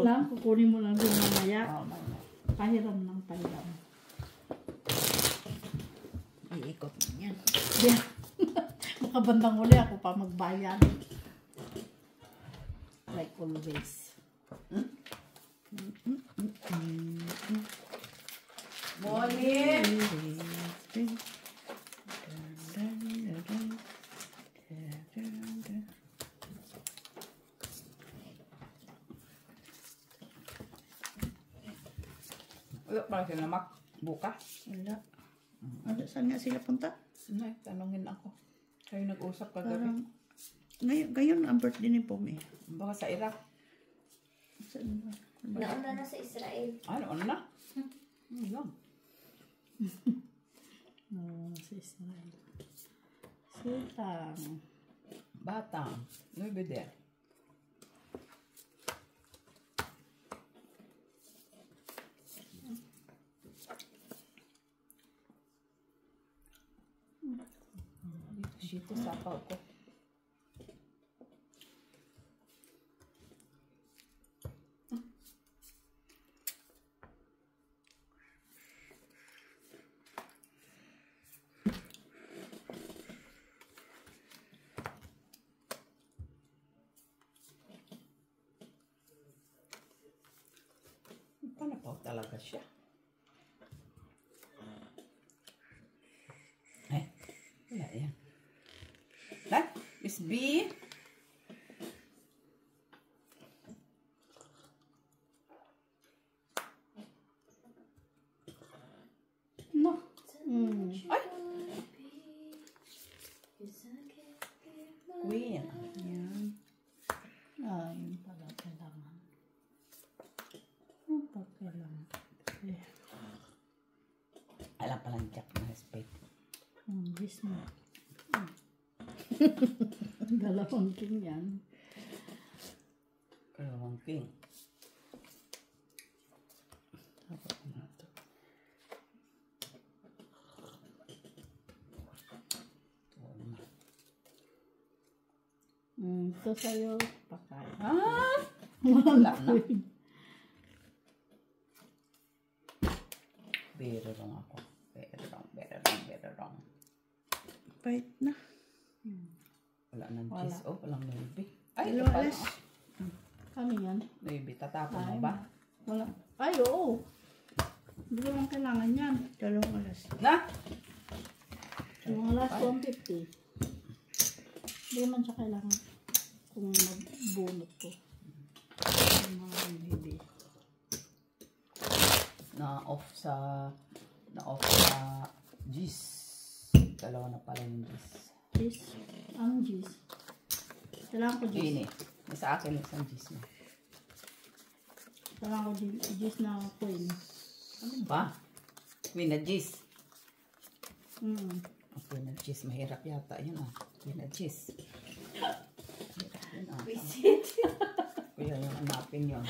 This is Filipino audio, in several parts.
lang, kukunin mo lang din mamaya. Oo, mamaya. Pahiram ng pahiram. Iikot mo yan. Yeah. Makabandang uli ako pa magbayad. Like always. Morning! Wala pa sila bukas. Wala. Saan nga sila punta? Nay, tanongin ako. Kayo nag-usap kagabi. Ngayon ang birthday ni Pom eh. Baka sa Iraq. Saan ba? Nauna na sa Israel. Ano na? Lang. Sa Israel. Sitang. Batang. Nuebe there. Dito sapaw ko. Panapaw talaga siya. Ay, wala yan. Lan, Miss B. No. Ay! Queen. Yan. Yun pala kailangan. Yung pala kailangan. Alam palang Jack na respect. Yes mo. Dalawang king yan. Kalawang king. Ito sa'yo, pakay. Ah! Wala na. Pero wrong ako. Pero wrong. Bait na. Wala nang Wala. cheese. Oh, walang maybe. Ay, ito Hello, pala. Alice. Ano yan? Maybe, tatapon mo Ay, ba? Wala. Ay, oo. Hindi ko lang kailangan yan. Dalawang alas. Na! Yung alas 150. Hindi man siya kailangan kung magbunot ko. Yung mga baby. Na-off sa G's. Dalawa na pala yung G's. Cheese. Anong cheese? Kailangan ko cheese. Ini. Sa akin isang G's mo. Kailangan ko cheese na queen. Ano ba? Queen na G's. Queen na G's. Mahirap yata. Yun ah. Queen na G's. Yun ah. Kuya yung hanapin yun.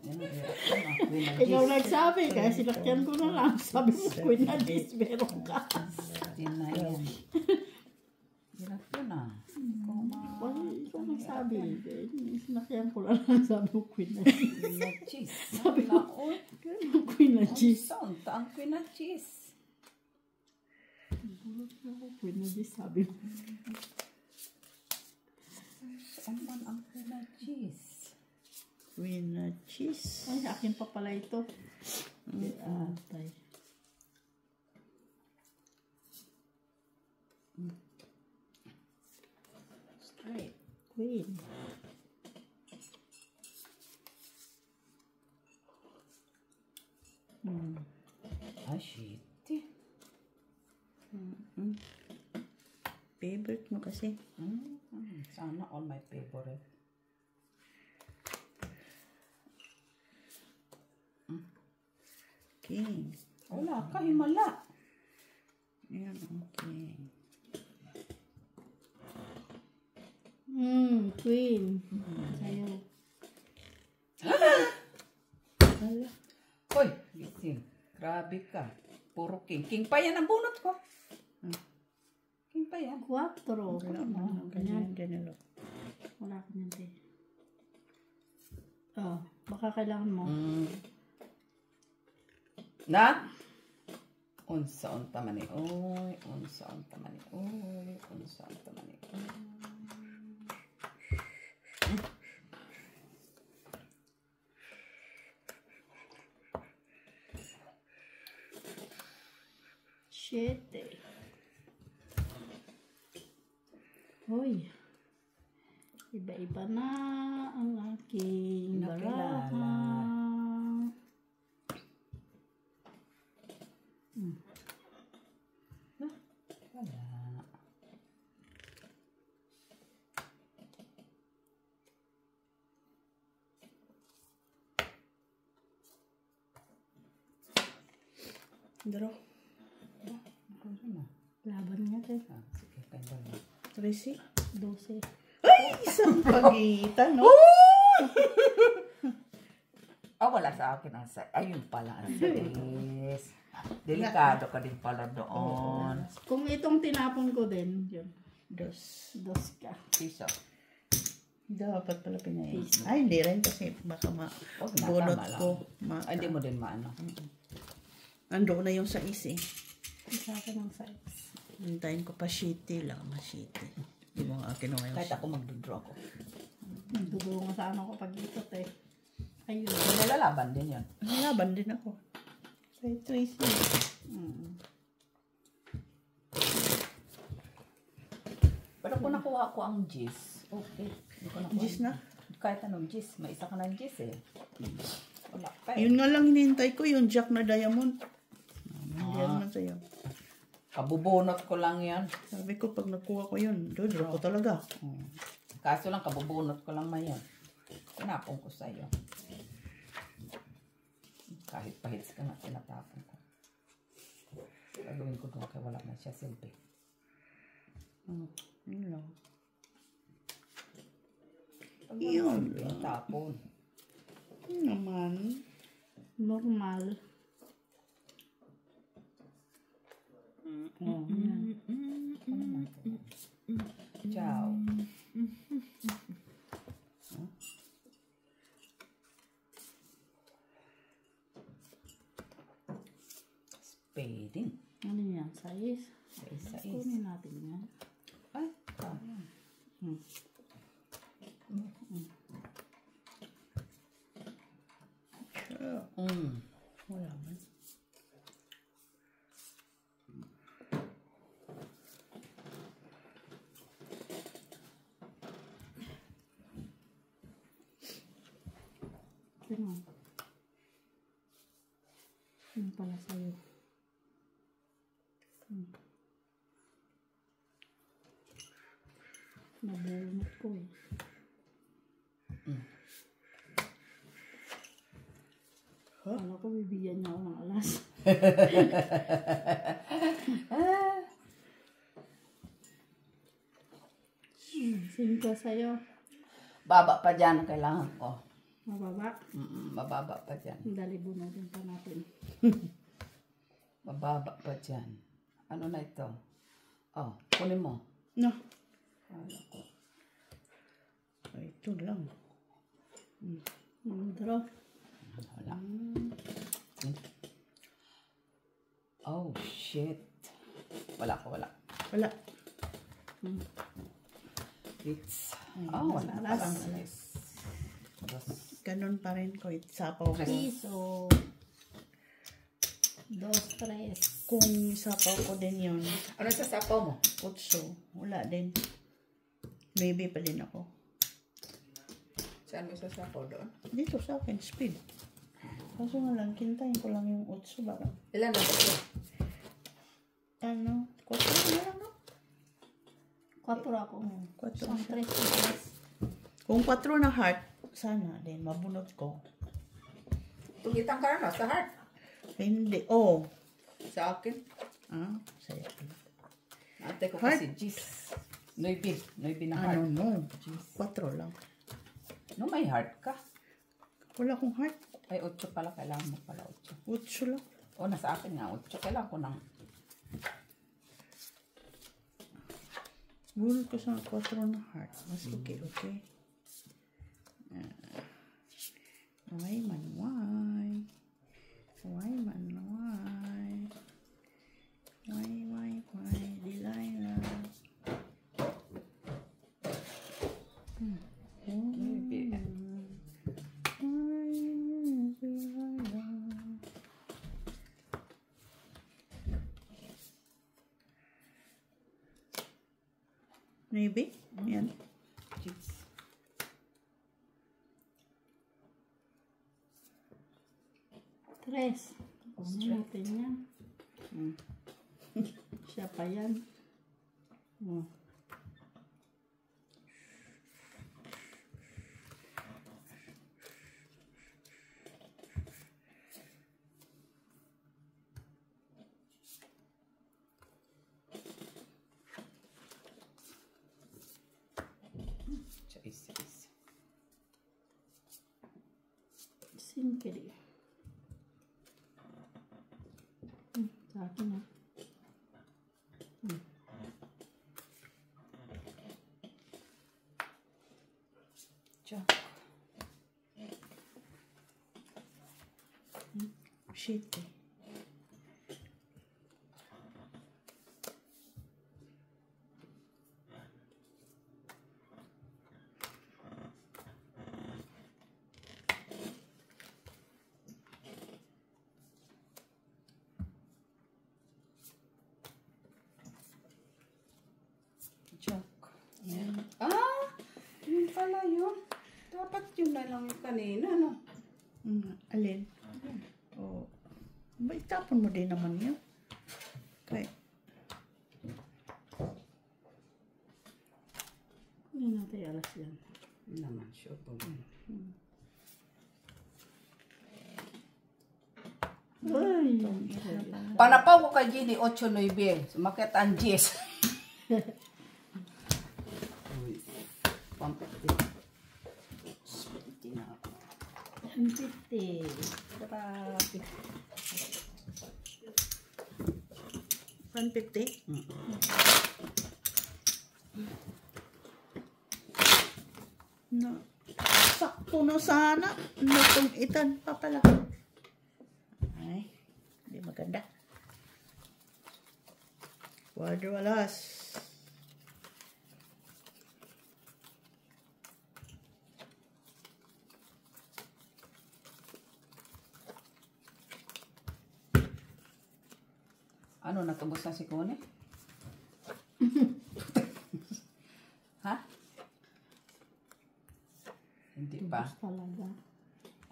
Yun ang hirap yun ah. Queen na Ikaw G's. nagsabi, kaya sinakyan ko na lang. Sabi ko, queen na cheese, meron ka. Yun na yan. Hirap yun ah. Wala, ikaw nagsabi. Sinakyan ko na lang. Sabi ko, queen na cheese. Queen na Cheese. Sabi ko, queen na cheese. Sound. Ang Queen na Cheese. Queen na cheese, sabi ko. Saan man ang Queen na Cheese? Queen na cheese. Ay, akin pa pala ito. Atay. Straight. Queen. Ah, shit. Favorite mo kasi. Sana all my favorite. King. Wala ka, himala. Ayan, okay. Queen. Sa'yo. Hala. Hoy, gising. Grabe ka. Puro king. King pa yan ang bunot ko. King pa yan. 4. Wala mo. Ganyan. Wala ka niyan, te. Oh. Baka kailangan mo. Na? Unsa unta man ni oy, unsa unta man ni oy, unsa unta man ni oy. Shit eh. Hoy. Iba-iba na ang aking Nakilala. baraha. Wala. Daro. Ano na? Laban niya tayo. Ah, sige, kaya na. 13. 12. Ay, isang pagitan, no? Ah, wala sa akin ang size. Ayun pala ang size. Delikado ka din pala doon. Kung itong tinapon ko din, yun. Dos. 2 ka. Piso. Dapat pala pinayin. Peace. Ay, hindi rin kasi baka Huwag na, bunot tama lang. ko. Ay, hindi mo din maano. Ando na yung sais eh. Isa ka ng size. Hintayin ko pa shitty lang. Mashitty. Hindi mo nga kinuha yung Kahit ako magdodraw ko. Nagdudungo sa ano kapag ikot eh. Ayun. Nalalaban din yun. Laban din ako. Kay Tracy. Pero kung nakuha ko ang gis, okay. Hindi ko nakuha. Gis na? Kahit anong gis, may isa ka ng gis eh. Wala pa eh. Yun nga lang hinihintay ko yung Jack na diamond. Hindi naman sa'yo. Kabubunot ko lang yan. Sabi ko pag nakuha ko yun, dodraw ko talaga. Kaso lang, kabubunot ko lang mayon. Tinapon ko sa'yo. Kahit pahits ka nga, tinatapon ko. Gagawin ko doon kaya wala na siya silbi. Yun lang. Pag Yun. tinatapon. Yun naman. Normal. Ciao. Spading. Ano yan? Size? Isa Kunin natin yan. Ay, tama. Wala man. Tingnan. Yun pala sa'yo. Nabulunod ko eh. Kala ko bibigyan niya ako ng alas. Singko sa'yo. Baba pa dyan ang kailangan ko. Mababa. Mababa pa dyan. Dali bunutin pa natin. Mababa pa dyan. Ano na ito? Oh, kunin mo. No. Kala ko. Ay, ito lang. Draw. Wala. Oh, shit. Wala ko, wala. Wala. It's... Oh, wala. alas. Parang alas. Dos. Ganun pa rin ko. Isapaw ko. Piso. 2, 3. Kung isapaw ko din yun, Ano sa sapaw mo? utso. Wala din. Maybe pa din ako. Saan mo sa sapaw doon? Dito sa akin, speed. Kaso nga lang, kintayin ko lang yung utso. Baka, Ilan na ba? ano, 4 na lang, no? 4 ako. 4 Isang siya. 3. Kung 4 na heart, sana din, mabunot ko. Tugitang ka na sa heart. Hindi, oh. Sa akin. Ah, saya ko. Ate ko Heart? kasi Gis. Noibi na Ano, heart. no. 4 lang. No, may heart ka. Wala akong heart. Ay, 8 pala. Kailangan mo pala 8. Utso lang. O, nasa akin nga 8. Kailangan ko ng... Bunot ko sa 4 na heart. Mas okay. Why man, why? Why man, why? Why? Delilah. Maybe. Maybe? Yan. Cheese. Tres. Kunin natin yan. Siya pa yan. Oh. Cheese. Simple. Sa akin na. Choc. Shit eh. Choc. Yun pala yun. Dapat yun na lang yung kanina, no? Alin? Oh. Ba, itapon mo din naman yun. Okay. Kunin natin yung alas yan. Yun naman, sure po. Ay! Panapaw ko kay Ginny 8-9. Sumakit ang 10. Uy. Pampiti. Spiti na ako. Ang piti. Grabe. 150? No. Sakto na sana. Nutong itan pa pala. Ay, hindi maganda. Quadralas. Ano, natubos na si Kone? Ha? Hindi pa. Tubos talaga.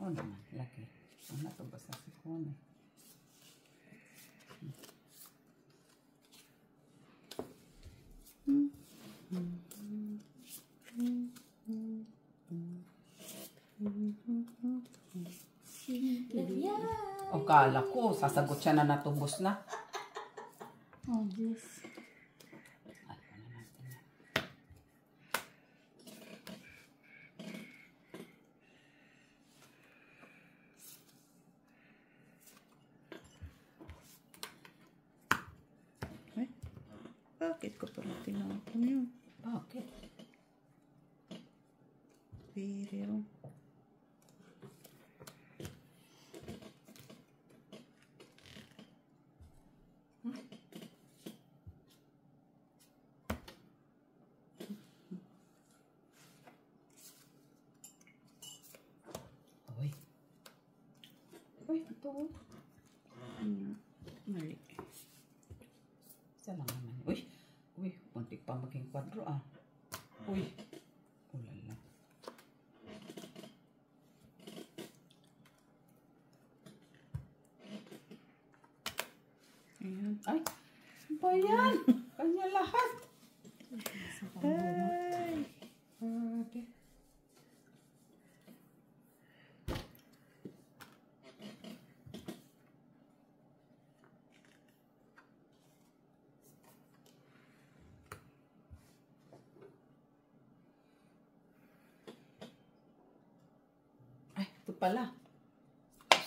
Oo naman, laki. Natubos na si Kone. Simple. O kala ko, sasagot siya na natubos na. Oh, Diyos. Ay, bakit ko pala tinapon yun? Bakit? Pero, Uy. Uy, ito. mali. Isa lang naman. Uy. Uy, muntik pa maging kwadro ah. Uy. Ulala. Ayan. Ay, ba yan? Kanya lahat. Ay, Ate. Ay, ito pala.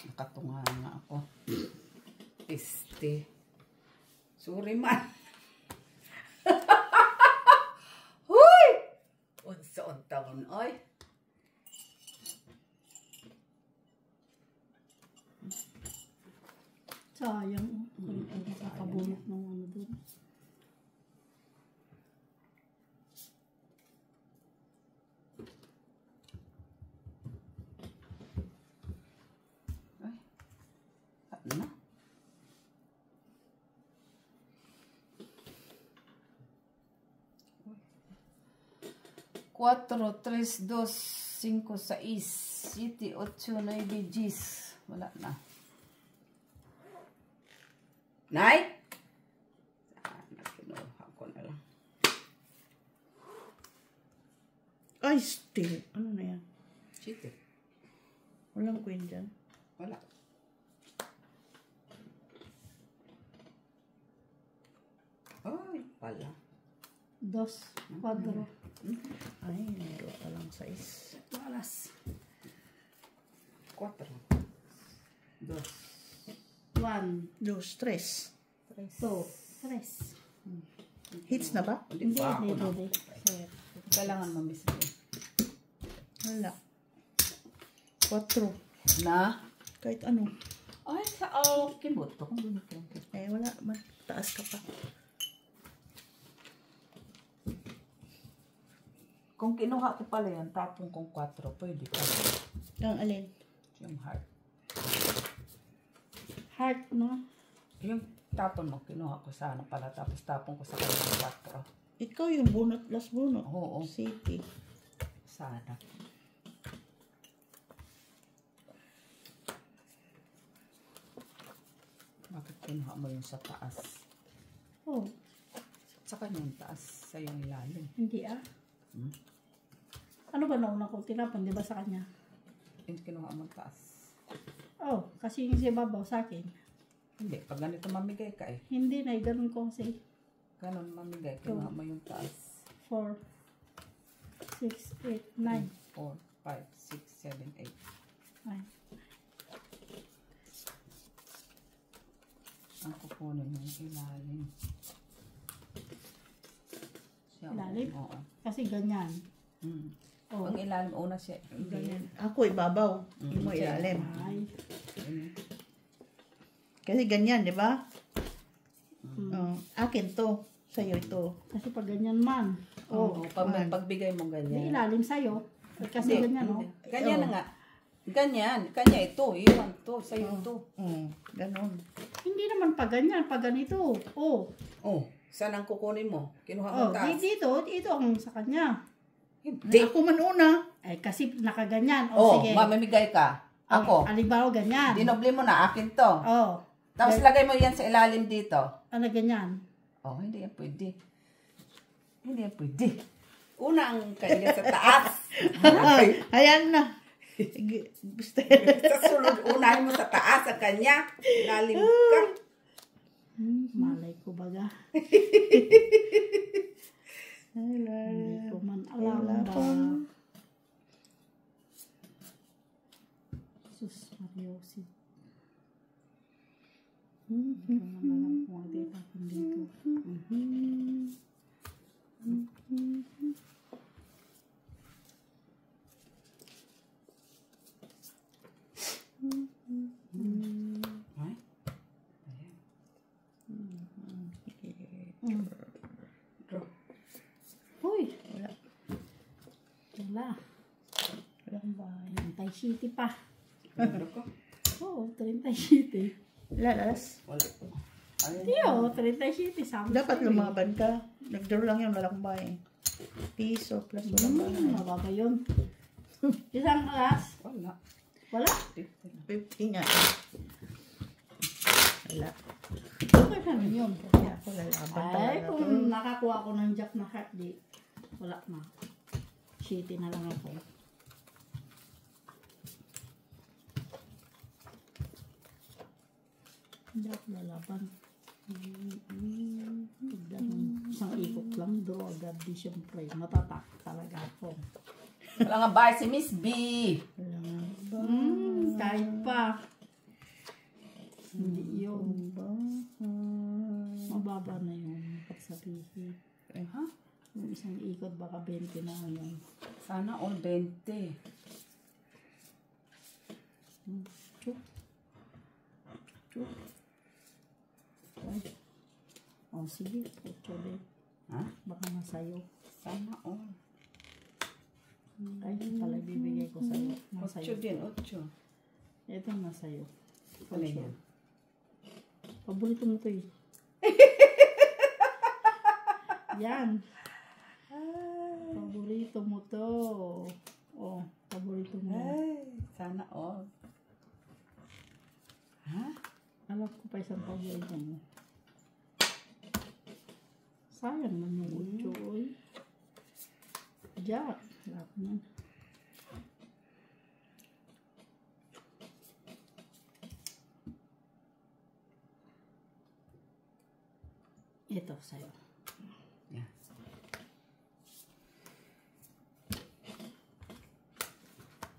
Nakatunga nga ako. Sorry man. Huy! Unsa taon oy. 4, 3, 2, 5, 6, 7, 8, 9, 10. Wala na. Nay? Kinuha ko na lang. Ay, still. Ano na yan? 7. Walang queen dyan. Wala. Ay, pala. 2, 4. Ay, meron pa lang 6. Alas. 4. 2. 1, 2, 3. 2, 3. Hits na ba? Hindi pa ako na. Hindi. Kailangan mamiss ko. Wala. 4. Na? Kahit ano. Ay, sa kiboto. Kung doon ko. Eh, wala. Taas ka pa. Kung kinuha ko pala yan, tapong kong 4, pwede pa. Ang alin? Yung heart. Heart, no? Yung tapon mo, kinuha ko sana pala, tapos tapong ko sa kanyang 4. Ikaw yung bunot, last bunot. Oo. City. Sana. Bakit kinuha mo yung sa taas? Oh, Sa kanyang taas, sa yung ilalim. hindi Hmm? Ano ba nauna ko tinapon, di ba sa kanya? Yung kinuha mo taas. Oh, kasi yung si babaw sa akin. Hindi, pag ganito mamigay ka eh. Hindi na, ganun ko kasi. Ganon mamigay, kinuha mo yung taas. 4, 6, 8, 9. 4, 5, 6, 7, 8. Ay, Ang kukunin yung ilalim. Siya, Ilalim? Oo. kasi ganyan. Hmm. Oh, Ang ilalim, una siya. ganyan. Ako ibabaw. Hindi mo siya. ilalim. Ay, Kasi ganyan, di ba? Oh, akin to. Sa'yo ito. kasi pag ganyan man. Oo, Oh, pagbigay mo di ganyan. ilalim sa'yo. Kasi Hindi, ganyan, oh. hindi. Ganyan na nga. Ganyan. Kanya ito. Iwan to. Sa'yo ito. Ganon. Hindi naman pag ganyan, pag ganito. Oh, Oh, saan ang kukunin mo? Kinuha mo oh, taas. dito ang sa kanya. Hindi. Ako man una. Eh, kasi nakaganyan. Oh, sige. mamimigay ka. Ako. Alibaw, ganyan. Dinobli mo na. Akin to. Oh, Tapos lagay mo yan sa ilalim dito. ano ganyan. Oh, hindi yan pwede. Hindi yan pwede. Una ang kanya sa taas. Ayan na. Gusto Sa sulod, unahin mo sa taas ang kanya. Ilalim ka. Malay ko baga. Hindi ko man alam ba. Sus, Mariosi. Hindi ko man alam kung ang data kung dito. Ay? Draw. Uy! Wala. Walang bahay. 37 pa. Ano ko? Oo, 37. Lalas. Wala. Ayun. Tiyo, 37. Sabi Dapat sa'yo eh. lumaban ka. Nag-draw lang yan, walang bahay. Piso plus walang bahay. Mababa yun. Isang alas? Wala. Wala? 50 nga. Wala. Okay pa rin yun. Kaya ako lalaban Ay, talaga. kung nakakuha ko ng jack na heart, di, wala na. Shitty na lang ako. Hindi ako lalaban. Isang ikot lang, draw agad. Di syempre, matatak talaga ako. Wala nga bahay si Miss B. Wala nga ba? Kahit pa. Hindi yun. Mababa na yun. Pagsabihin. Ha? Yung isang ikot baka 20 na yun. Sana all 20. Chuk. Chuk. Ay. O sige, 8 din. Ha? Baka masayo. Sana all. Ay, pala bibigay ko sa'yo. 8 Masayo. din, 8. Ito masayo. Ano yan? Paborito mo to eh. Yan. Paborito mo to. Oh, paborito mo. Ay, sana all. Ha? Alam ko pa isang paborito mo. Sayang man yung 8, oy. Jack. Lahat na. Ito sa'yo. Yan.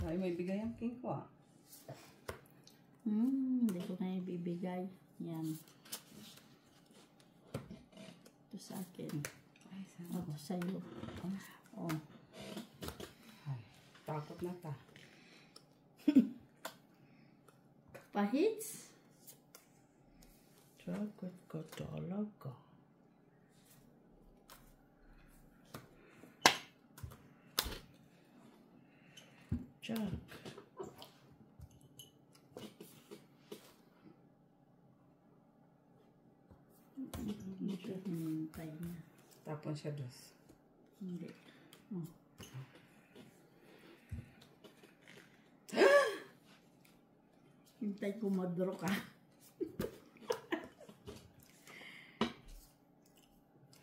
Ay, may bigay ang king ko ah. Hindi ko na ibibigay. Yan. Ito sa akin. Ay, sana. Ako sa'yo. Oh. Ay, takot na ta. Pahits? Takot ka talaga. Jack. Ito, hinintay niya. Tapon siya dos. Hindi. Oh. Hintay ko madro ka.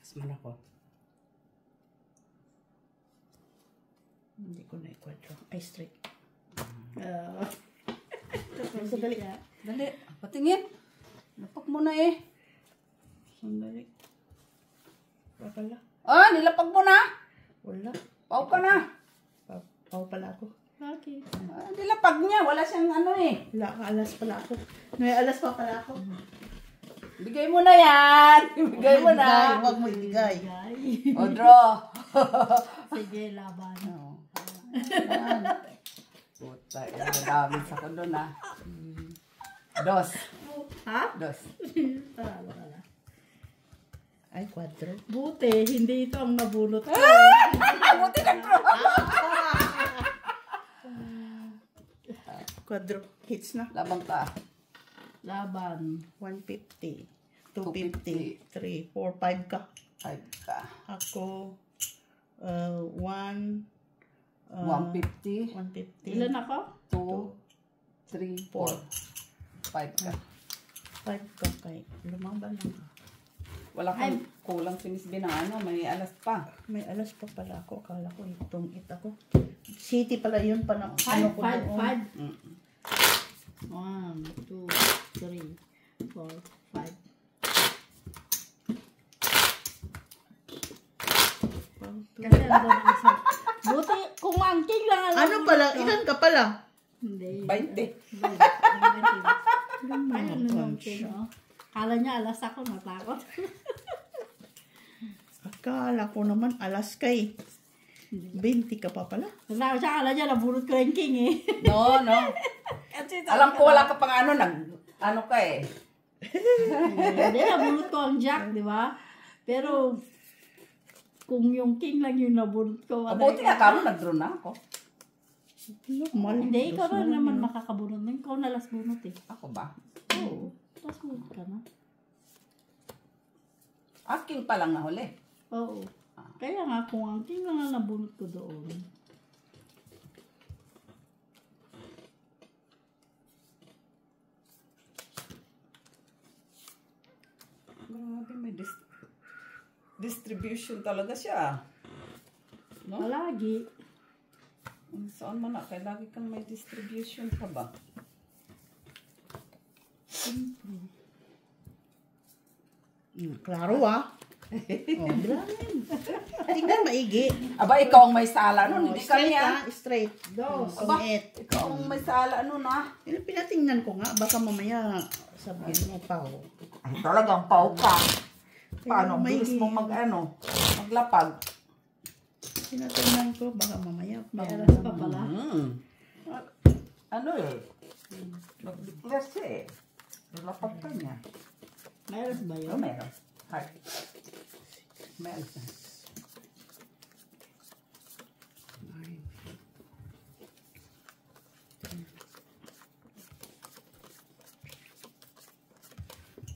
Asman ako. Hindi ko na i-quadro. Ay, straight. Sandali. Dali, patingin. Lapak mo na eh. Sandali. Pala. Ah, nilapag mo na. Wala. Pau ka na. Pau pala ako. Bakit? Ah, nilapag niya. Wala siyang ano eh. Wala ka, alas pala ako. May alas pa pala ako. Bigay mo na yan. Bigay mo na. Huwag mo ibigay. Guy. O, draw. Sige, laban. Oo. Puta, daming sa ko doon ah. Dos. Ha? Dos. Wala. Ay, quadro. Buti, hindi ito ang nabunot ko. Buti na draw. Quadro. Hits na. Labang ka. Laban. 150. 250. 3, 4, 5 ka. Five ka. Ako, 1, 150. 150. Ilan ako? 2, 3, 4. 5 ka. 5 ka kay. Lumaban lang ka. Wala kang kulang si Miss Binang. May alas pa. May alas pa pala ako. Akala ko itong it ako. City pala yun pa na. 5, 5, 5. Mm. 1, 2, 3, 4, 5. Kasi andun isa. Buti, kung ang king lang alam Ano pala? Ilan ka pala? Hindi. 20. Ayun na yung king, oh. Kala niya alas ako, natakot. Akala ko naman alas kay. 20 ka pa pala. Natakot siya, kala niya nabunot ko yung king eh. No, no. Alam ko wala ka pang ano, ano ka eh. Hindi, nabunot ko ang jack, di ba? Pero, kung yung king lang yung nabunot ko, Mabuti nga kamo, nag-draw na ako. Normal. Hindi, ikaw na naman makakabunot. Ikaw na last bunot eh. Ako ba? Oo. Last bunot ka na. Aking pa lang nahuli. Oo. Kaya nga, kung ang king lang ang nabunot ko doon. Grabe, may distribution talaga siya. No? Palagi. Saan man na? Kaya lagi kang may distribution ka ba? Klaro ah. Oh, bilangin. Tingnan maigi. Aba, ikaw ang may sala nun. Hindi Straight kami ah. ah. Straight. Dos. Aba, It. ikaw ang may sala nun ah. Pinatingnan ko nga. Baka mamaya sabihin mo pa. Ay, talagang pau ka. Paano? May- Bilis mo maglapag. Pinatingnan ko. Baka mamaya. May alas pa pala. Ano eh? Nag-declare siya eh. Nilapag ka niya. May alas ba Oh, yun? meron. Heart. Meron siya.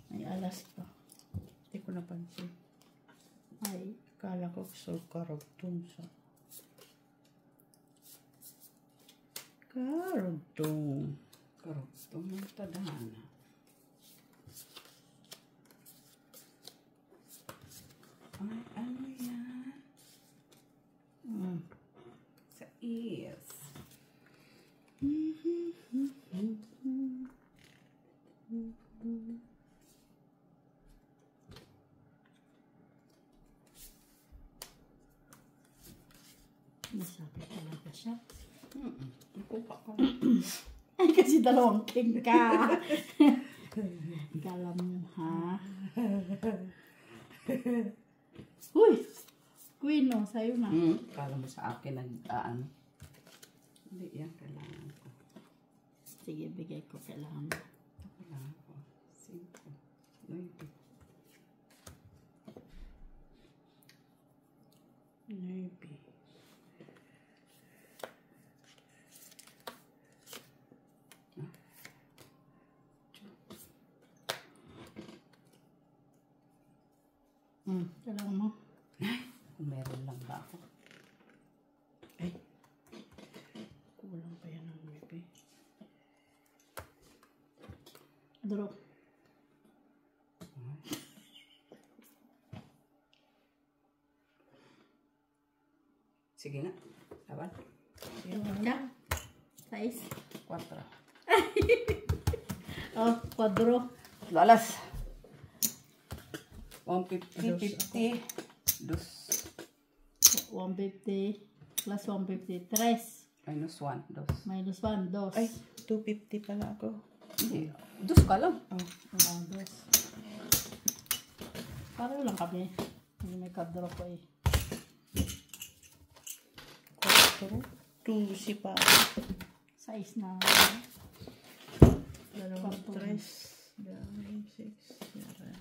May alas pa. Hindi ko napansin. Ay. Kala ko so karagtong sa Karugtong. Karugtong ng tadhana. Ay, ano yan? Sa ears. Masabi talaga siya. Kuha ko. Ay, kasi dalawang king ka. Kala mo, ha? Uy! Queen, oh, sa'yo na. Kala mo sa akin nag-ano. Hindi yan, kailangan ko. Sige, bigay ko. Kailangan mo. Ito kailangan ko. 5, 9. Maybe. Kailangan mo. Kung meron lang ba ako? Ay. Kulang pa yan ng maybe. Draw. Sige nga. Laban. Kailangan ka. Size. 4. Oh, quadro. Lalas. 150, 50. 150 plus 150. 3. Minus 1, 2. Minus 1. 2. Ay, 250 pala ako. Hindi. 2 ka lang. Oh, Oh, 2. Pareho lang kami. Hindi may quadro ko eh. 4. 2 si pa. Size na. 2, 3. 6, 7.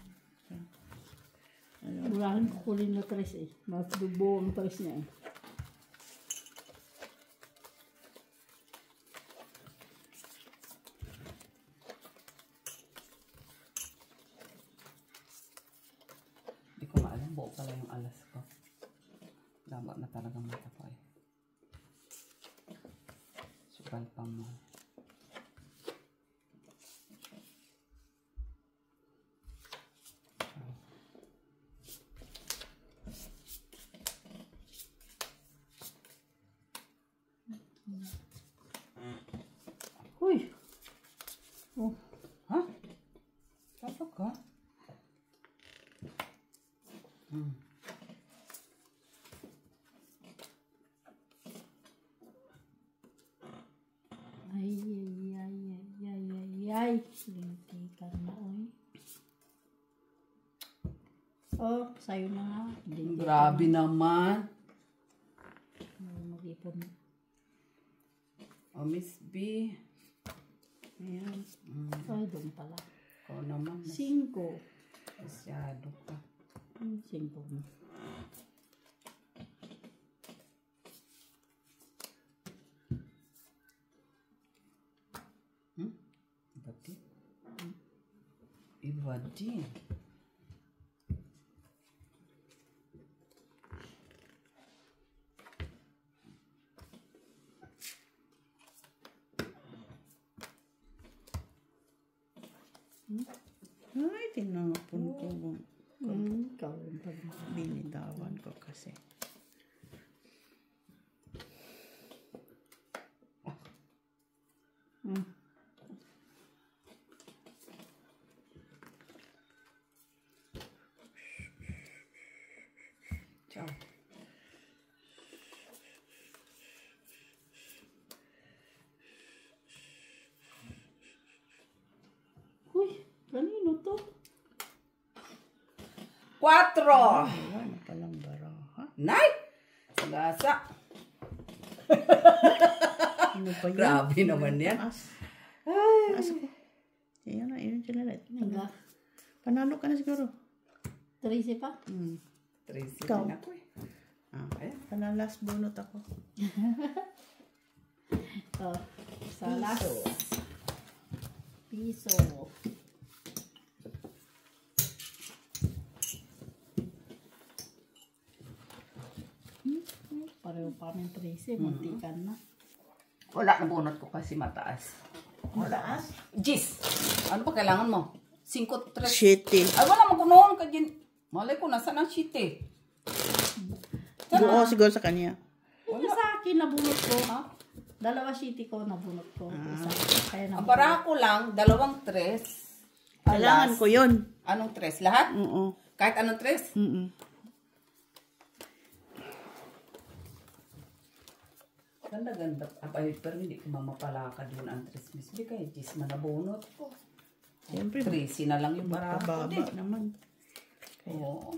Wala rin kukulin na 3 eh. Mas dubo ang 3 niya eh. Hindi ko maalam. Buo pala yung alas ko. Lama na talagang mata ko eh. Supal pa mo. Uy! Oh, Ha? Tapos ka? ay, ay. Lintikan na, oy. Oh, sa'yo na nga. Grabe naman. Mag-ipon. Oh, Miss B. Ayan. Ay, doon pala. Ikaw naman. 5. Masyado ka. 5 mo. Iba din. Iba din. Ay, tinapon ko. Ikaw rin pala. Binitawan ko kasi. Ciao. Uy, kanino to? 4! Wala na palang baraha. Nay! Sagasa. Ano pa yan? Grabe naman yan. Taas. Taas ko. Ayan na, yun sila lahat. Hangga. Panalo ka na siguro. 13 pa? 3 Ikaw. din ako eh. Ayan. Panalas bunot ako. Oh, salas. Piso. Pareho pa kami 13. Muntikan na. Wala na bunot ko kasi mataas. Mataas? Gis! Ano pa kailangan mo? 5, 3. Shitty. Ay, wala magkunoon ka dyan. Malay ko, nasa ng sheet eh. Oo, siguro sa kanya. Wala sa akin, nabunot ko. Ha? 2 city ko, nabunot ko. Isa. Kaya Ang nabunot. bara ko lang, 2 tres. Kailangan ko yun. Anong tres? Lahat? Oo. Kahit anong tres? Ganda-ganda. Abay, pero hindi ko mamapalakad yun ang tres. Miss, di kayo, Gis, manabunot ko. Siyempre, 13 na lang yung bara ko mababa din. naman. Oo.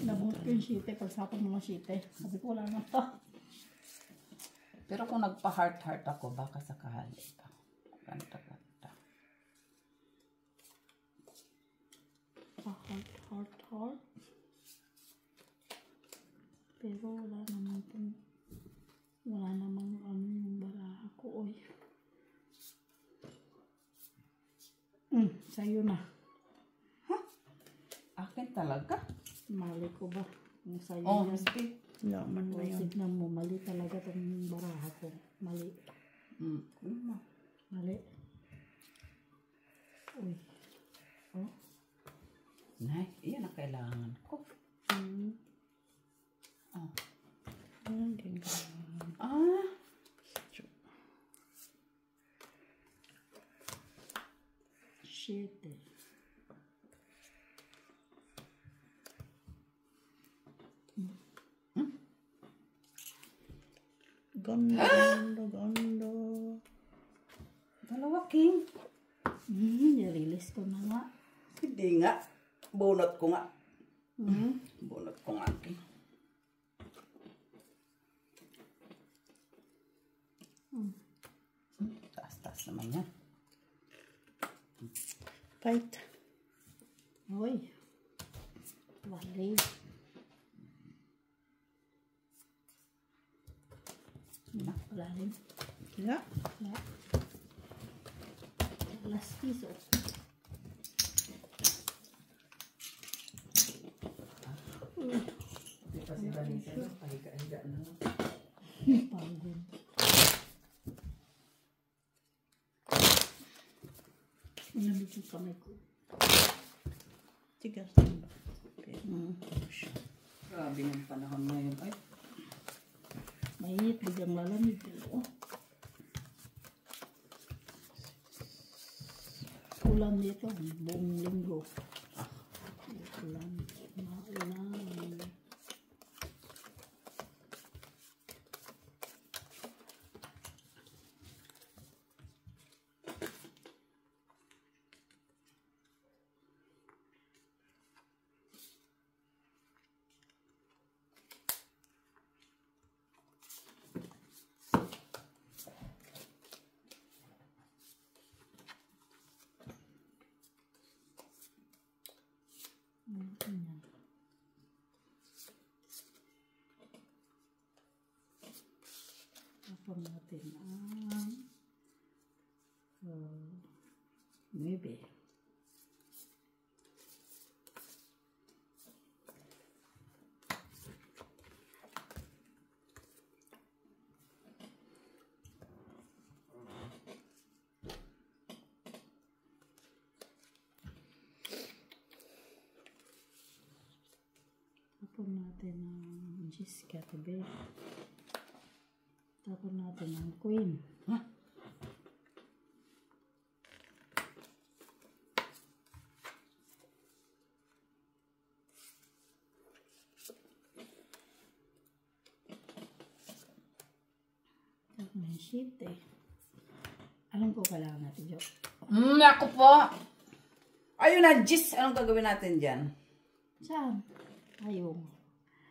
Nabunot ko yung site. Pagsapang mga site. Sabi ko, wala na to. Pero kung nagpa-heart-heart ako, baka sakali pa. Ganda-ganda. Heart. Pero wala naman pong, wala namang ano yung baraha ko. Oy. Sa'yo na. Akin talaga. Mali ko ba? Yung sa'yo Oh, yan. speak. Laman mo yun. Tignan mo, mali talaga itong baraha ko. Mali. Mali. Uy. Oh. Nay, iyan ang kailangan ko. Oh. Ah. Shit. Gondo. 2 king. Nirelease ko na nga. Hindi nga. Bunot ko nga. Bunot ko nga. King. Taas-taas naman yan. Fight. Uy. Wali. Wala rin. Yeah. Wala. Last piece of. Hindi pa si Balita. Pahiga-higa na. Pagod. Malamig yung kamay ko. Tigas. Grabe ng panahon ngayon. Ay, Mainit, biglang lalamig. Oh. Ulan dito, buong linggo. Ulan, maulan. Tapos natin ang maybe. Tapos natin ang Jessica tabi. Tapos natin ang queen. Tapos may sheet eh. Alam ko kailangan natin, Jo. ako po. Ayun na, Gis. Anong gagawin natin dyan? Saan? Ayun.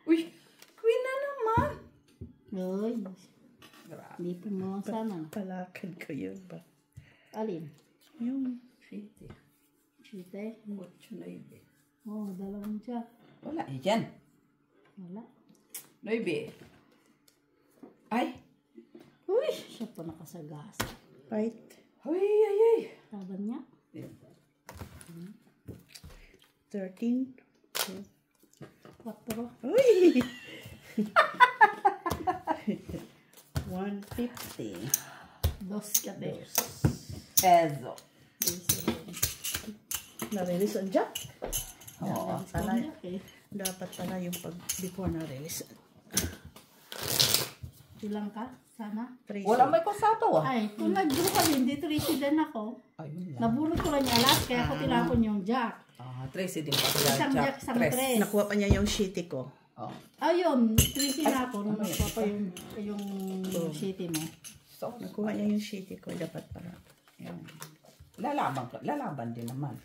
Uy, queen na naman. Uy, Grabe. hindi pa mo sana. Palakad ko yun ba? Alin? Yung Shitty. Sheet eh. 8, 9. Oh, dalawang siya. Wala, dyan. Wala. 9. Ay. Uy, siya pa nakasagasa. fight. Ay, ay, ay. Taban niya. 13. 4. Uy! 1. 150. Dos ka de. Peso. Na-release ang jack. Oo. Pala, Okay. dapat pala yung pag before na-release. Ilang ka? Sana? 3. Wala may kusato ah. Ay, kung nag-draw ka din, di Tracy din ako. Ayun lang. Nabulot ko lang yung alas, kaya ako tinapon yung jack. Tracy din pa. Isang jack, isang tres. Nakuha pa niya yung shitty ko. Oh. Ayun, Tracy na ako. Nung nakuha pa yung city mo. So, Nakuha niya yung shitty ko. Dapat pala. Yan. lalaban din naman.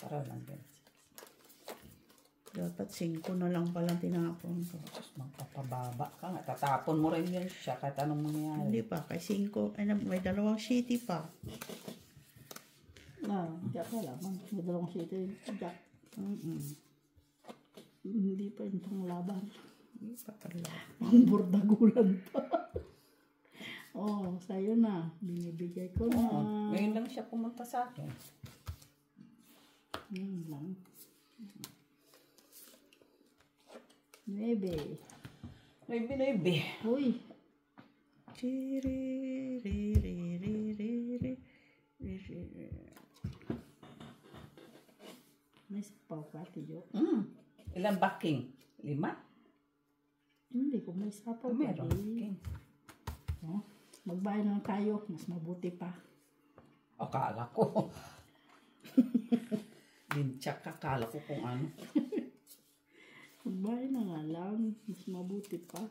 Para lang din. Dapat 5 na lang palang tinapon ko. Tapos magpapababa ka nga. Tatapon mo rin yun siya kahit anong mangyayari. Hindi pa. Kay 5. Ay, may 2 shitty pa. Jack ka lang. May dalawang city. Jack. Hindi pa yung panglaban. Hindi pa pala. Ang burdagulan pa. Sa'yo na. Binibigay ko na. Ngayon lang siya pumunta sa akin. Ngayon lang. 9. Maybe. Uy. May sapaw ka, tiyo. Ilan backing? 5? Hindi ko may sapaw ka. Meron. Di. Magbayad lang tayo. Mas mabuti pa. Akala ko. Dinchak akala ko kung ano. Magbayad na nga lang. Mas mabuti pa.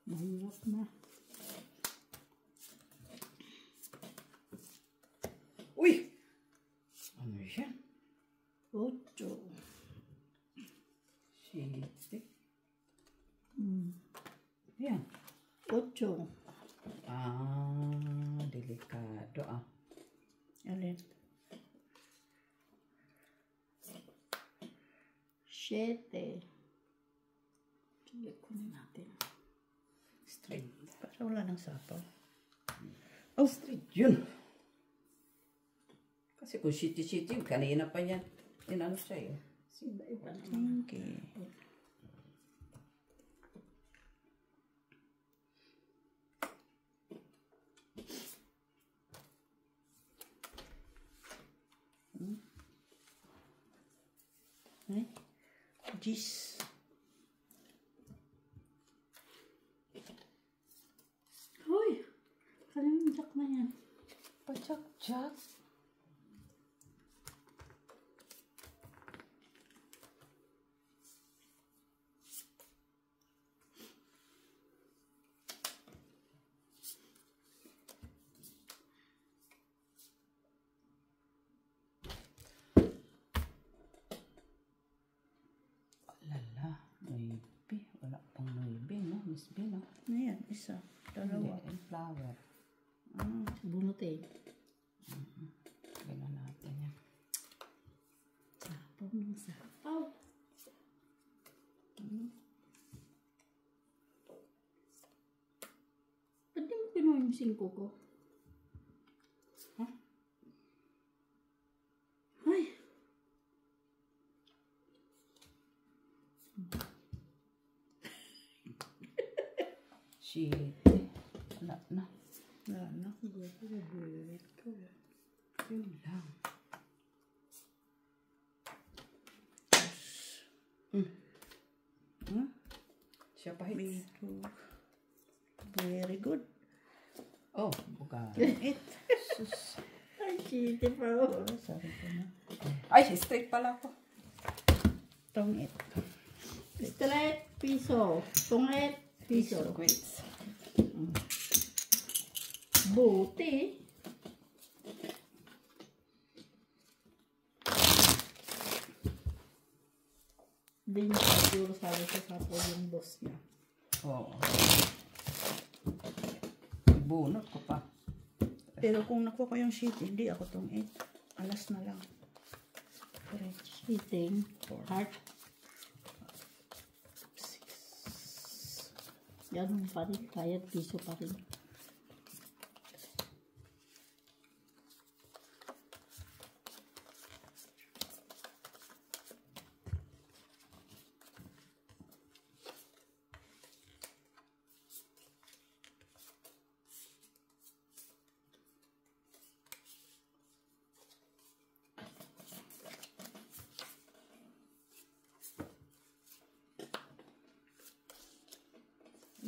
Mahirap na. Uy! Ano yan? 8. Shit. Yan. 8. Delikado ah. Alin? 7. Sige, kunin natin. Straight. Para wala nang sapaw. Straight yun. Kasi kung shitty, kanina pa yan. Inano siya eh. Iba naman. Okay. Gis. Hoy! Kanina jack na yan. Pachak-chak. Maybe. Wala pang maybe, no? Miss B, no? Ayan, isa. Hindi, 2. and flower. Bunot eh. Gano'n natin yan. Sapaw ng sapaw. Ba't di mo kinuha yung 5 ko? Ay! Shit. Wala na. Wala na. Yun lang. Siya pa hit. Very good. Oh, buka. 8. Sus. Ay, chiti pa. Sabi ko na. Ay, straight pala ako. Tong 8. Straight piso. Tungit piso. Quits. Buti. Hindi niya siguro sabi sa sapaw yung boss niya. Oo. Bunot ko pa. Pero kung nakuha ko yung sheet, hindi ako tong 8. Alas na lang. Correct. Cheating. Heart. 6. Ganun pa rin. Kahit piso pa rin.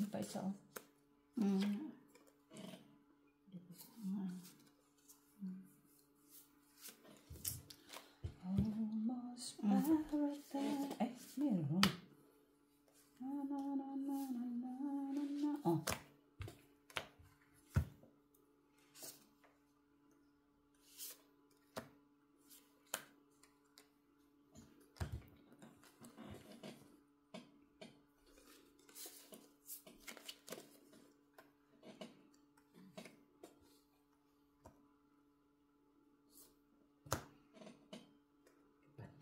pa isa oh. Almost paradise. Ay, meron. Na, na, na, na, na, na, na, na. Oh.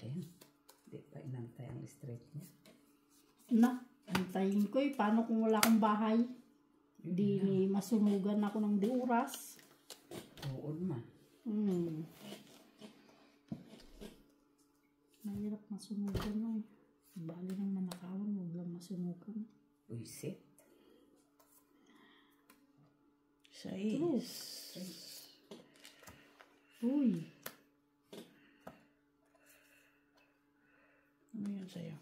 Hindi pa inantay ang straight niya. Na, antayin ko eh. Paano kung wala akong bahay? Di masunugan ako ng di oras. Tuod man. Mahirap masunugan na eh. Bali ng manakawan, huwag lang masunugan. Buisit. 6. Uy. Ano yan sa'yo?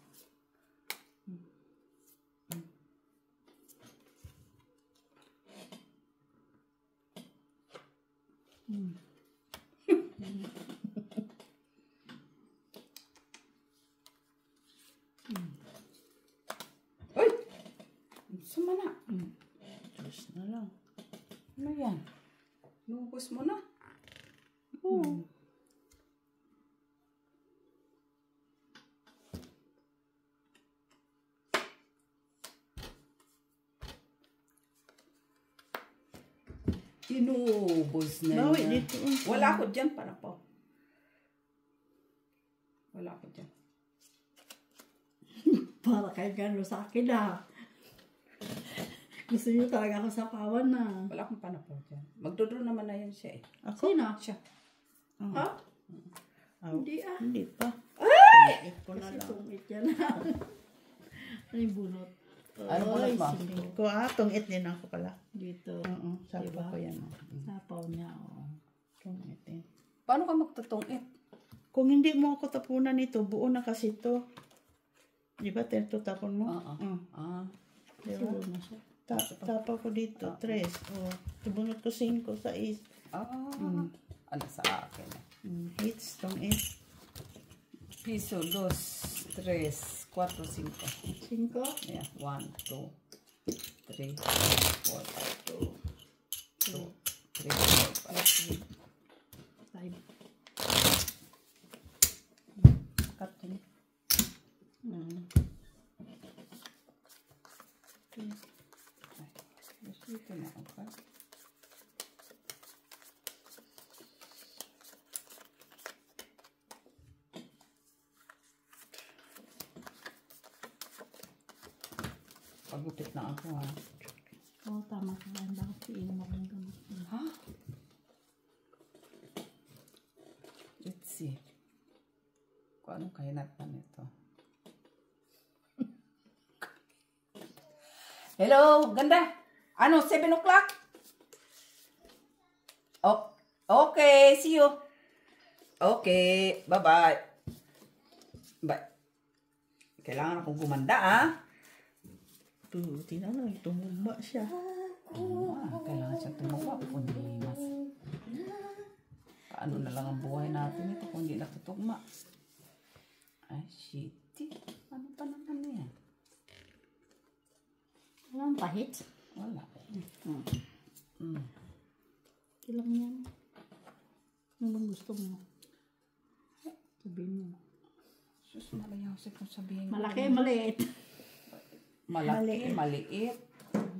Uy! Suma na. Diyos na lang. Ano yan? Lubos mo na. Oo. Inubos na Bawi niya. dito. Wala ako dyan, para po. Wala ako dyan. Para kay gano sa akin ha. Gusto niyo talaga ako sa pawan na. Wala akong panapaw dyan. Magdodraw naman na yan siya eh. Ako? Sino? Siya. Ha? Oh, Hindi ah. hindi pa. Ay! Ko na Kasi lang. tungit yan ha. Ano yung bunot? Ano bunot Ay, mo? sino? Ko tungit din ako pala. Dito. Oo, sabi Diba? ko yan. Sapaw niya. Oh. Tungit din. Paano ka magtutungit? Kung hindi mo ako tapunan ito, buo na kasi ito. Di ba, tapon mo? Oo. Ah. Di ba? Siguro na siya. Tapa ko dito, 3. Oh, tubunot ko 5, 6. Ano sa akin? Hits, tungit. Piso, 2, 3, 4, 5. 5. Yeah, 1, 2, 3, 4, 2, 3, 4, 5. 5. Cut yun. Dito na ako. Pagupit na ako ha. Oo, tama ka. Ang bakit iinom akong gamot. Ha? Let's see. Kung anong kahinatan nito. Hello, ganda. Ano, 7 o'clock? Okay, see you. Okay, bye-bye. Bye. Kailangan akong gumanda, ah. Buti na lang, tumumba siya. Kailangan siya tumaba kung hindi mas. Paano na lang ang buhay natin ito kung hindi natutugma. Ay, shitty. Ano pa naman yan? Walang pahit. Wala. Ilang yan. Ano bang gusto mo? Sabihin mo. Sus, malayawsi kung sabihin ko. Malaki, maliit. Malaki, maliit.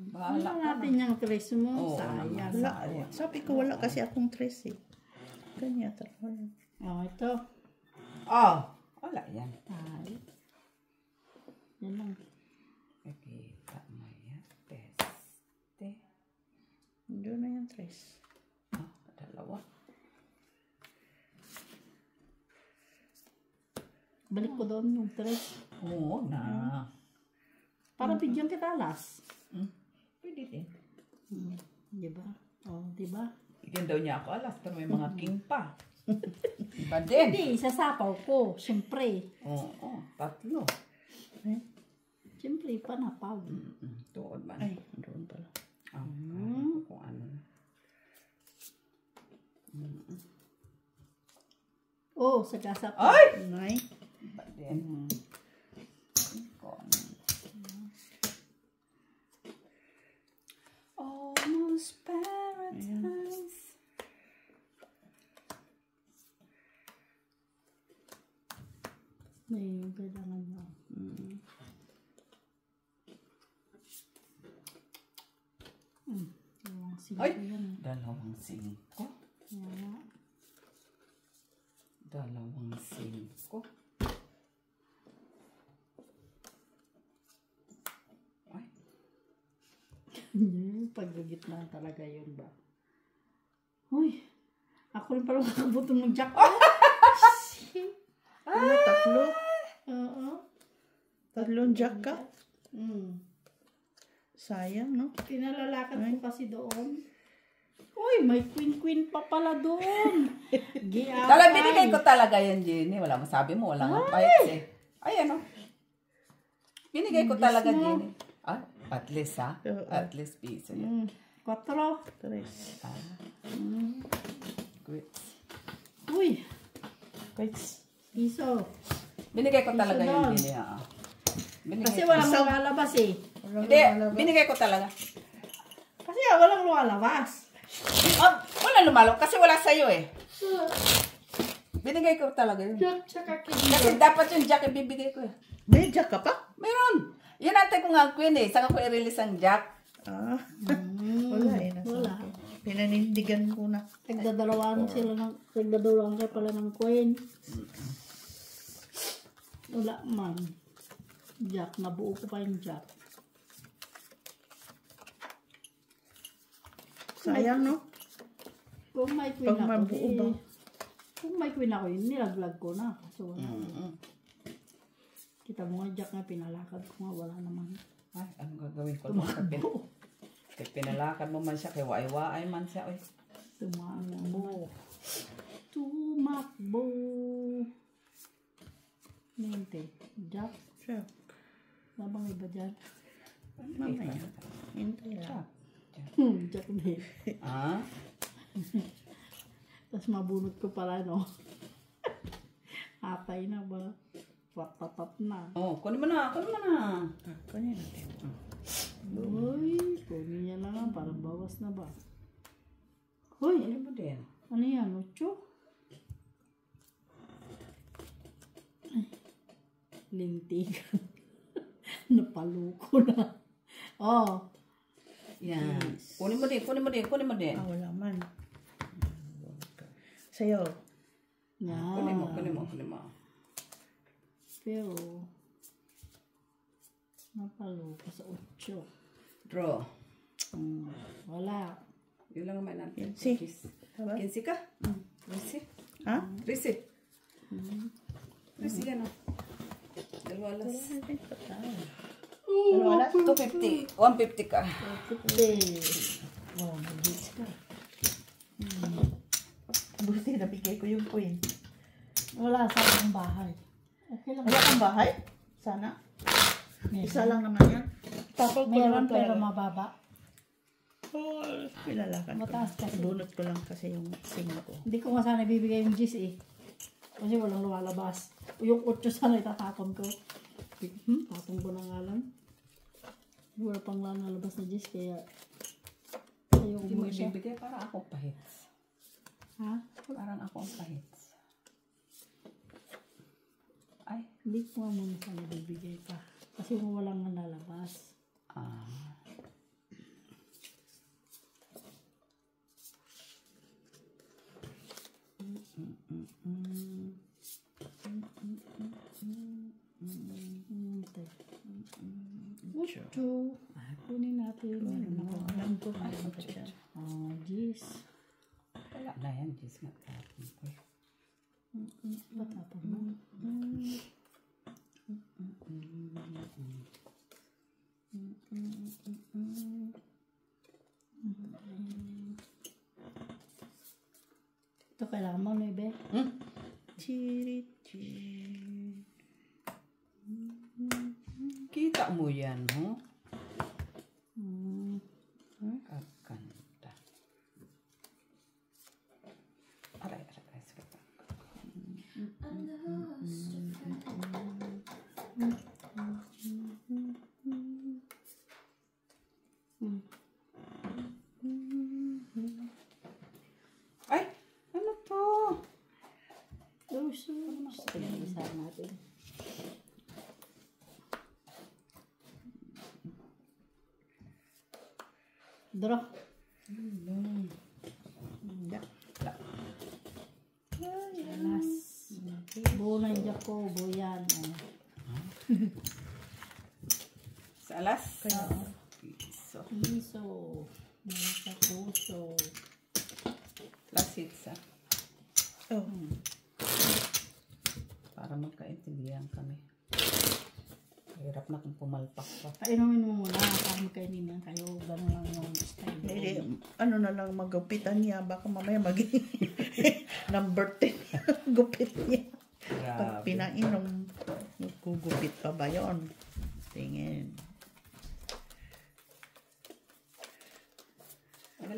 Bahala Wala ka na. natin yung tres mo. Oo, Sayang. naman. Wala. Sabi ko wala kasi akong 3 eh. Kanya talaga. Oh, ito. Oh, wala yan. Ay. Yan lang. Okay, tama yan. Teste. Doon na yung 3. Ah, dalawa. Balik ko doon yung tres. Oo na. Para bigyan kita alas. Pwede din. Diba? Oh, diba? Bigyan daw niya ako alas, pero may mga king pa. Iba din. Hindi, isasapaw ko. Siyempre. Oo, tatlo. Siyempre, panapag. Tuod man. Ay, doon pala. Kung ano. Oh, sagasa pa. Ay! Nay. But then, almost paradise. May kailangan nyo. Dalawang singko Ay! yan. Dalawang singko. Yeah. Dalawang singko. Ay! Paggagitnaan talaga yun ba? Uy! Ako rin pala makabutong ng jack. Ano, tatlo? Oo. Tatlong jack ka? Sayang, no? Pinalalakad ko kasi doon. Uy, may queen pa pala doon. Giapay. Talaga, binigay ko talaga yan, Jenny. Wala masabi mo, wala nga fights eh. Ay, ano? Binigay ko talaga, Jenny. Ah, at least ha? At least piso yun. 4. Tres. Good. Uy, Quits. piso. Binigay ko talaga Piso yun, doon. Jenny. Binigay Kasi ko. walang lumalabas eh. Hindi, binigay ko talaga. Kasi walang lumalabas. Oh, wala lumalo kasi wala sa'yo eh. Binigay ko talaga yun. Tsaka Kasi dapat yung jack ibibigay ko eh. May jack ka pa? Meron. Yan natin ko nga queen eh. Saka ko i-release ang jack. Ah. Wala eh. Wala. Pinanindigan ko na. Nagdadalawang sila ng, nagdadalawang kayo pala ng coin. Wala man. Jack, nabuo ko pa yung jack. Sayang, no? Kung may queen Pag ako, mabuo ba? kung may queen ako yun, nilaglag ko na. So, wala. Kita mo nga, jack nga, pinalakad ko nga, wala naman. Ay, anong gagawin ko? Kaya pinalakad mo man siya, kaya waay-waay man siya. Oy. Tumakbo. Tumakbo. Mente. Jack. Jack. Labang iba dyan. Mamaya. Hintay lang. Jack din. Ah? Tapos mabunot ko pala, no? Atay na ba? Patatap na. Oh, kunin mo na, kunin mo na. Kunin natin. Uy, kunin niya na nga. Parang bawas na ba? Uy, Kunin mo din. ano yan? Ocho? Ay, lintigan. Napaluko na. Oh. Yan. Kunin mo din, kunin mo din, kunin mo din. Ah, wala man. Sa'yo. Yan. Kunin mo, kunin mo, kunin mo. Pero, napaluko sa ocho. Draw. Wala. Yun lang naman natin. 15. Diba? 15 ka? 13. Ha? 13. 13 yan o. Dalawa alas. Ano wala? 250. 150 ka. Puti. Oh, mag-gits ka. Buti nabigay ko yung queen. Wala sa akong bahay. Okay lang. Wala kang bahay? Sana. Meron. Isa lang naman yan. Tapos meron pero mababa. Oh, pilalakad ko. Mataas kasi. Bunot ko lang kasi yung singo ko. Hindi ko nga sana ibibigay yung gis eh. Kasi walang lumalabas. Yung 8 sana itatapon ko. Tapon ko na nga lang. Wala pang lalabas na gis kaya ayaw Hindi mo mo siya. ibibigay para ako pahits. Ha? Parang ako ang pahits. Ay. Hindi ko nga muna sana ibibigay pa. Kasi walang nalabas. Ah. Ocho. Kunin natin. Meron ako. Alam ko. Meron pa siya. Oh, gis. Wala na yan. Diyos nga. Tapon ko. Patapon mo. Ito kailangan mo, Nebe. Chiri, chiri. Kit Kita mo yan, no? Kakanta. Aray, sakit. I'm the host of Ay, ano to? Pinag-isahan natin. Draw. Alas. Bulan Jacobo yan. Sa alas? Piso. Piso. Mula sa puso. Lasitsa. Oh. Para magkaintindihan kami. Hirap na kung pumalpak pa. Painumin mo muna para magkainin yan kayo. Ganun lang yung style. Hindi, ano na lang magapitan niya. Baka mamaya maging number 10 gupit niya. Pag Grabe. pinainom, gugupit pa ba yun? Tingin.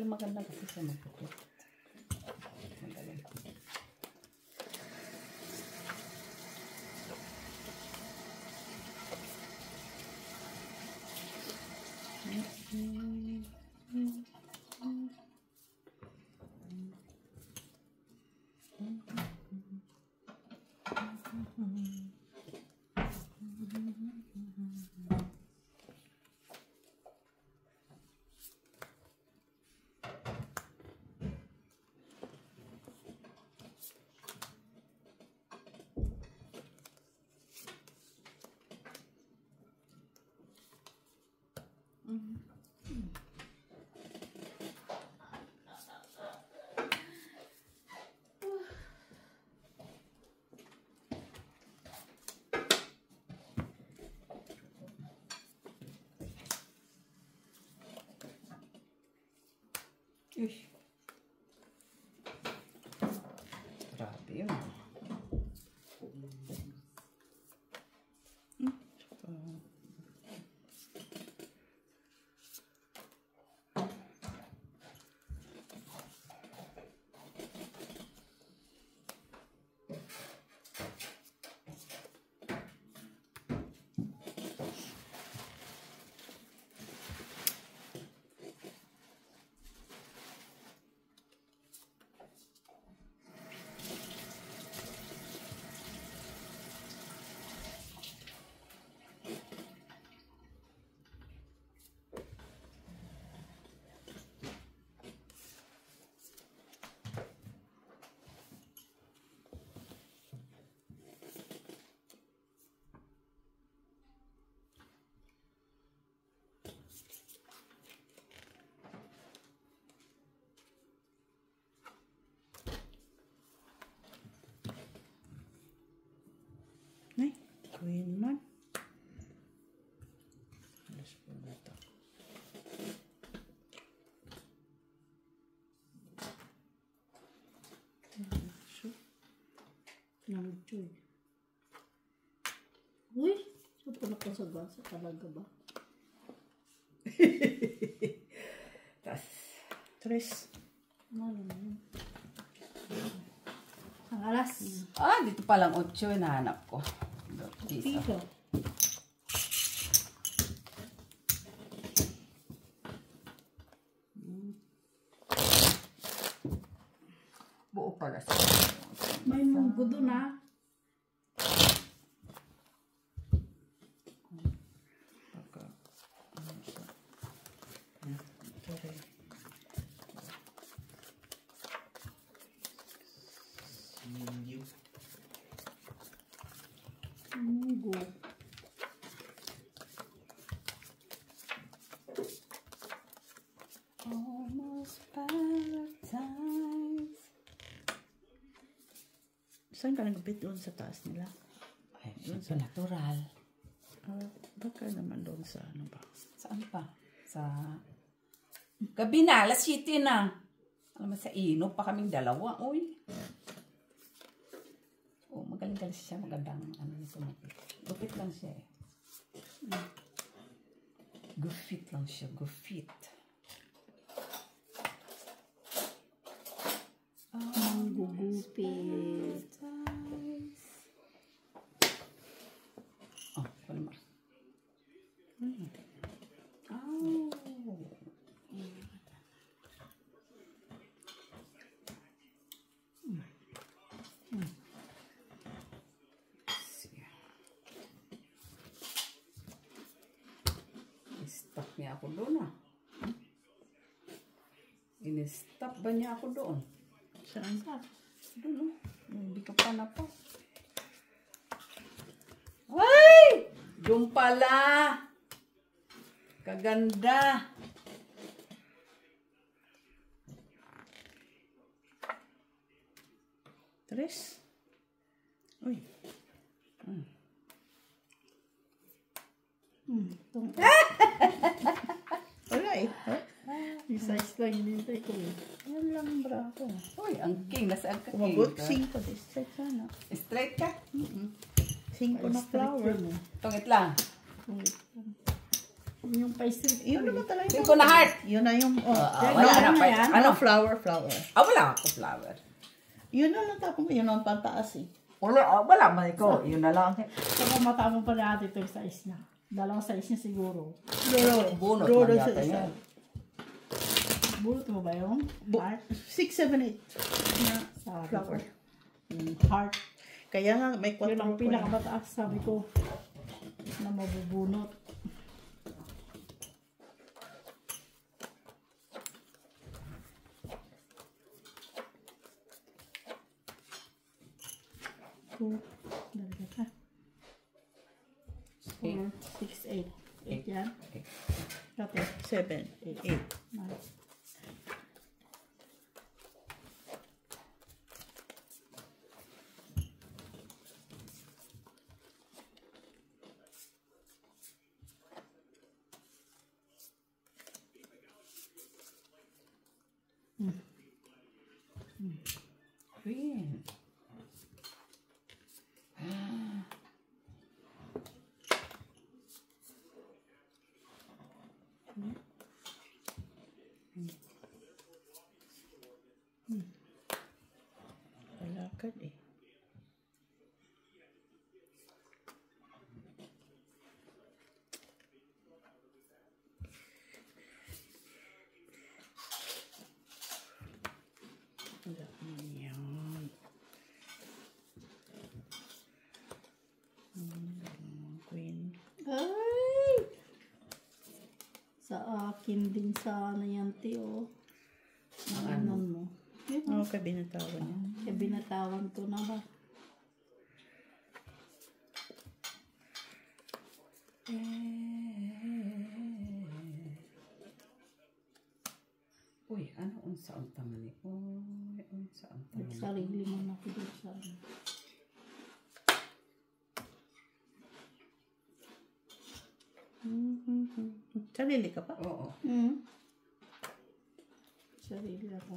Maganda kasi siya magpupit. Magaling. Uy. Grabe yun. Ay, kuya naman. Alas po na ito. Nangchoy. Uy, so pala ka sa gasa talaga ba? Tas, Tres. Ano yun? Ang alas. dito palang 8 hinahanap ko. Piso. Piso. Buo pala siya. May munggo doon ah. Pagka, ano siya. Sorry. Munggo. Almost paradise. Saan ka nagupit doon sa taas nila? Ay, syempre natural. Baka naman doon sa ano ba? Saan pa? Sa gabi na, alas 7 na. Alam mo, sa inog pa kaming dalawa. Uy. Oh, magaling siya. Magandang ano nito. Lupit lang siya eh. Gufit lang siya, gufit. Manggugupit. Oh, wala ma. Oh. Stop niya ako doon ah. In-stop ba niya ako doon? Saan? Doon oh. Hindi ka pa na pa. Ay! Doon pala. Kaganda. Tres. Uy. Itong Wala eh. Huh? yung size lang hinintay ko eh. Yan lang bravo. Uy, ang king. Nasaan ka king? Kumabot, 5 this side sana. Straight ka? 5 na flower. Tungit lang. Yung pa-strip Yun naman talaga. 5 na heart. Yun na yung, Wala na pa. yan. Ano? flower. Wala ako flower. Yun na lang tapos yun ang pantaas eh. Wala ba ikaw? Yun na lang. Saka matapang pa natin ito yung size niya. Dalawang size niya siguro. Bunot Roro man sa yata isa. yun. Bulot mo ba yung heart? 6, 7, 8 na Sabi flower. ko. Heart. Kaya nga may 4 Yun ang pinakamataas sabi ko na mabubunot. Two. Dalaga ka. 4, 6, 8. 8 yan. Dati. 7, 8. Nice. Green. Palakad eh. Yan. Queen. Ay! Sa akin din sana yan, Tio. Ano mo? Yun. Okay, binatawan niya. Kaya binatawan ko na ba? Uy, ano unsa ang tangan ni? Uy, unsa ang tangan ni? Sarili mo na ko doon sa ano. Sarili ka pa? Oo. Sarili ako.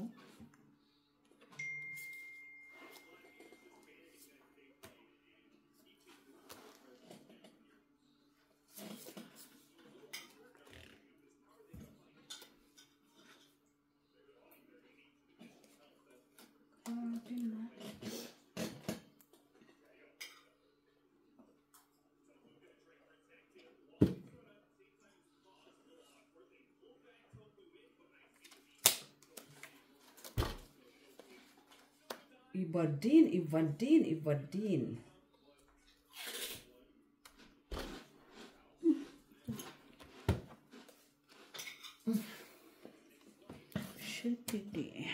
Ibadin. Shit, hindi.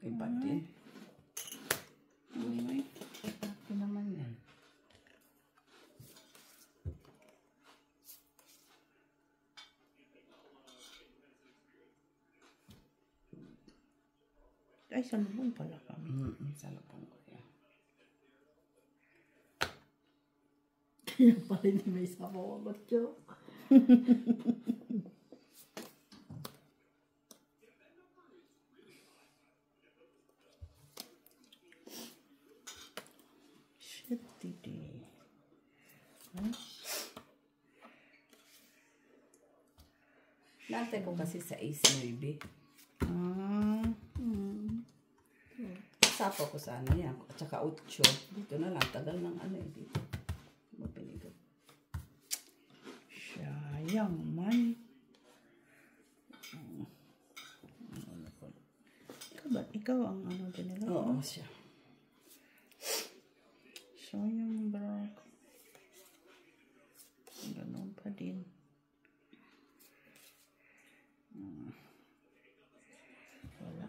Ibadin. Ako naman yan. Ay, salubong pala kami. Salapong ko yan. Kaya pala hindi may sabaw agad yun. Shitty. Nantay ko kasi sa Ace 9. Ah. Sapo ko sa ano yan. At saka 8. Dito na lang. Tagal ng ano eh. Dito. Mapinigot. Sayang man. Ikaw ang ano din nila? Oo, siya. Sayang bro. Ganun pa din. Wala.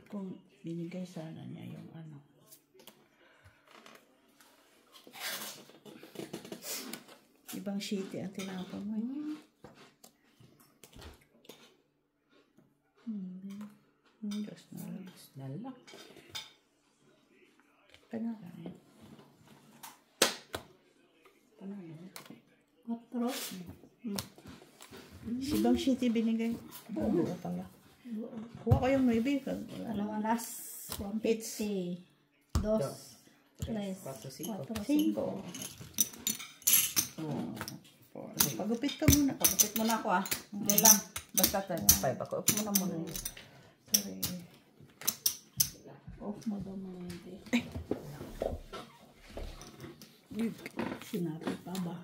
Kung binigay sana niya yung ano. Ibang shitty ang tinapon mo. Just na lang. Nalak. Panala yan. Quatro. Si Bang Shitty binigay. Oo pala. Kuha ko yung 9. Dalawa last. 150. Dos. Tres. 4, 5. Quatro. 5. Cinco. Pagupit ka muna. Pagkapit mo na ako ah. Hindi lang. Basta 5 ako. Up mo na muna. Sorry. Off mo daw mo na yun. Sinabi pa ba?